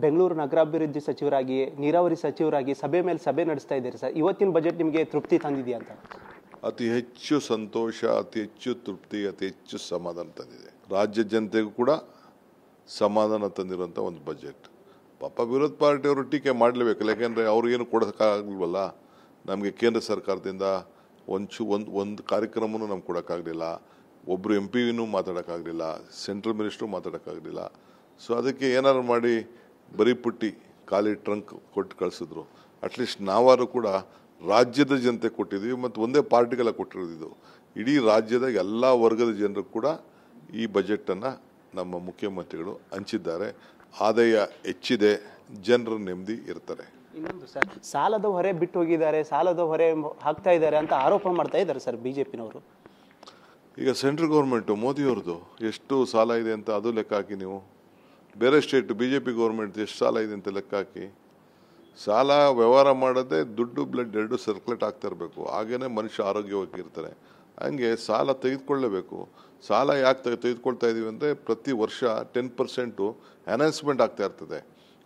ಬೆಂಗಳೂರು ನಗರಾಭಿವೃದ್ಧಿ ಸಚಿವರಾಗಿ, ನೀರಾವರಿ ಸಚಿವರಾಗಿ ಸಭೆ ಮೇಲೆ ಸಭೆ ನಡೆಸ್ತಾ ಇದ್ದೀರಿ ಸರ್. ಇವತ್ತಿನ ಬಜೆಟ್ ನಿಮಗೆ ತೃಪ್ತಿ ತಂದಿದೆಯಾ ಅಂತ? ಅತಿ ಹೆಚ್ಚು ಸಂತೋಷ, ಅತಿ ಹೆಚ್ಚು ತೃಪ್ತಿ, ಅತಿ ಹೆಚ್ಚು ಸಮಾಧಾನ ತಂದಿದೆ. ರಾಜ್ಯ ಜನತೆಗೂ ಕೂಡ ಸಮಾಧಾನ ತಂದಿರುವಂಥ ಒಂದು ಬಜೆಟ್. ಪಾಪ ವಿರೋಧ ಪಾರ್ಟಿಯವರು ಟೀಕೆ ಮಾಡಲೇಬೇಕಲ್ಲ, ಯಾಕೆಂದರೆ ಅವ್ರಿಗೇನು ಕೊಡೋಕ್ಕಾಗಲ್ವಲ್ಲ. ನಮಗೆ ಕೇಂದ್ರ ಸರ್ಕಾರದಿಂದ ಒಂದು ಕಾರ್ಯಕ್ರಮನೂ ನಮ್ಗೆ ಕೊಡೋಕ್ಕಾಗಲಿಲ್ಲ, ಒಬ್ಬರು ಎಂ ಪಿನೂ ಮಾತಾಡೋಕ್ಕಾಗಲಿಲ್ಲ, ಸೆಂಟ್ರಲ್ ಮಿನಿಸ್ಟ್ರು ಮಾತಾಡೋಕ್ಕಾಗಲಿಲ್ಲ. ಸೊ ಅದಕ್ಕೆ ಏನಾದ್ರು ಮಾಡಿ ಬರೀ ಪುಟ್ಟಿ ಖಾಲಿ ಟ್ರಂಕ್ ಕೊಟ್ಟು ಕಳಿಸಿದ್ರು. ಅಟ್ಲೀಸ್ಟ್ ನಾವಾರು ಕೂಡ ರಾಜ್ಯದ ಜನತೆ ಕೊಟ್ಟಿದ್ದೀವಿ, ಮತ್ತು ಒಂದೇ ಪಾರ್ಟಿಗೆಲ್ಲ ಕೊಟ್ಟಿರೋದು. ಇಡೀ ರಾಜ್ಯದ ಎಲ್ಲ ವರ್ಗದ ಜನರು ಕೂಡ ಈ ಬಜೆಟನ್ನು ನಮ್ಮ ಮುಖ್ಯಮಂತ್ರಿಗಳು ಹಂಚಿದ್ದಾರೆ. ಆದಾಯ ಹೆಚ್ಚಿದೆ, ಜನರ ನೆಮ್ಮದಿ ಇರ್ತಾರೆ. ಇನ್ನೊಂದು ಸರ್, ಸಾಲದ ಹೊರೆ ಬಿಟ್ಟು ಹೋಗಿದ್ದಾರೆ, ಸಾಲದ ಹೊರೆ ಹಾಕ್ತಾ ಇದ್ದಾರೆ ಅಂತ ಆರೋಪ ಮಾಡ್ತಾ ಇದ್ದಾರೆ ಸರ್ ಬಿಜೆಪಿನವರು. ಈಗ ಸೆಂಟ್ರಲ್ ಗೌರ್ಮೆಂಟು ಮೋದಿಯವ್ರದ್ದು ಎಷ್ಟು ಸಾಲ ಇದೆ ಅಂತ ಅದು ಲೆಕ್ಕ ಹಾಕಿ. ನೀವು ಬೇರೆ ಸ್ಟೇಟ್ BJP ಗೌರ್ಮೆಂಟ್ ಎಷ್ಟು ಸಾಲ ಇದೆ ಅಂತ ಲೆಕ್ಕ ಹಾಕಿ. ಸಾಲ ವ್ಯವಹಾರ ಮಾಡೋದೇ ದುಡ್ಡು ಬ್ಲಡ್ ಎರಡು ಸರ್ಕ್ಯುಲೇಟ್ ಆಗ್ತಾ ಇರಬೇಕು, ಹಾಗೇನೆ ಮನುಷ್ಯ ಆರೋಗ್ಯವಾಗಿ ಇರ್ತಾರೆ. ಹಂಗೆ ಸಾಲ ತೆಗೆದುಕೊಳ್ಳಲೇಬೇಕು. ಸಾಲ ಯಾಕೆ ತೆಗೆದುಕೊಳ್ತಾ ಇದ್ದೀವಿ ಅಂದರೆ ಪ್ರತಿ ವರ್ಷ 10% ಎನ್ಹಾನ್ಸ್ಮೆಂಟ್ ಆಗ್ತಾ ಇರ್ತದೆ.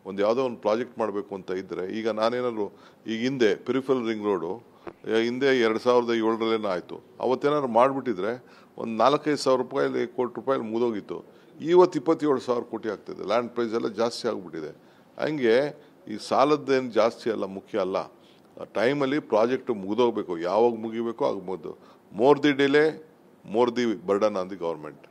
ಯಾವುದೋ ಒಂದು ಪ್ರಾಜೆಕ್ಟ್ ಮಾಡಬೇಕು ಅಂತ ಇದ್ದರೆ, ಈಗ ನಾನೇನಾದ್ರು ಈಗ ಹಿಂದೆ ಪೆರಿಫೆರಲ್ ರಿಂಗ್ ರೋಡು ಹಿಂದೆ 2007 ಆಯಿತು. ಅವತ್ತೇನಾದ್ರು ಮಾಡಿಬಿಟ್ಟಿದ್ರೆ ಒಂದು 4-5 ಸಾವಿರ ಕೋಟಿ ರೂಪಾಯಿ ಮುಗಿದೋಗಿತ್ತು. ಇವತ್ತು 27,000 ಕೋಟಿ ಆಗ್ತಿದೆ. ಲ್ಯಾಂಡ್ ಪ್ರೈಸ್ ಎಲ್ಲ ಜಾಸ್ತಿ ಆಗಿಬಿಟ್ಟಿದೆ. ಹಂಗೆ ಈ ಸಾಲದ್ದೇನು ಜಾಸ್ತಿ ಅಲ್ಲ, ಮುಖ್ಯ ಅಲ್ಲ. ಟೈಮಲ್ಲಿ ಪ್ರಾಜೆಕ್ಟ್ ಮುಗಿದೋಗ್ಬೇಕು, ಯಾವಾಗ ಮುಗಿಬೇಕು ಆಗ ಮುಗಿದು. More the delay more the burden on the government.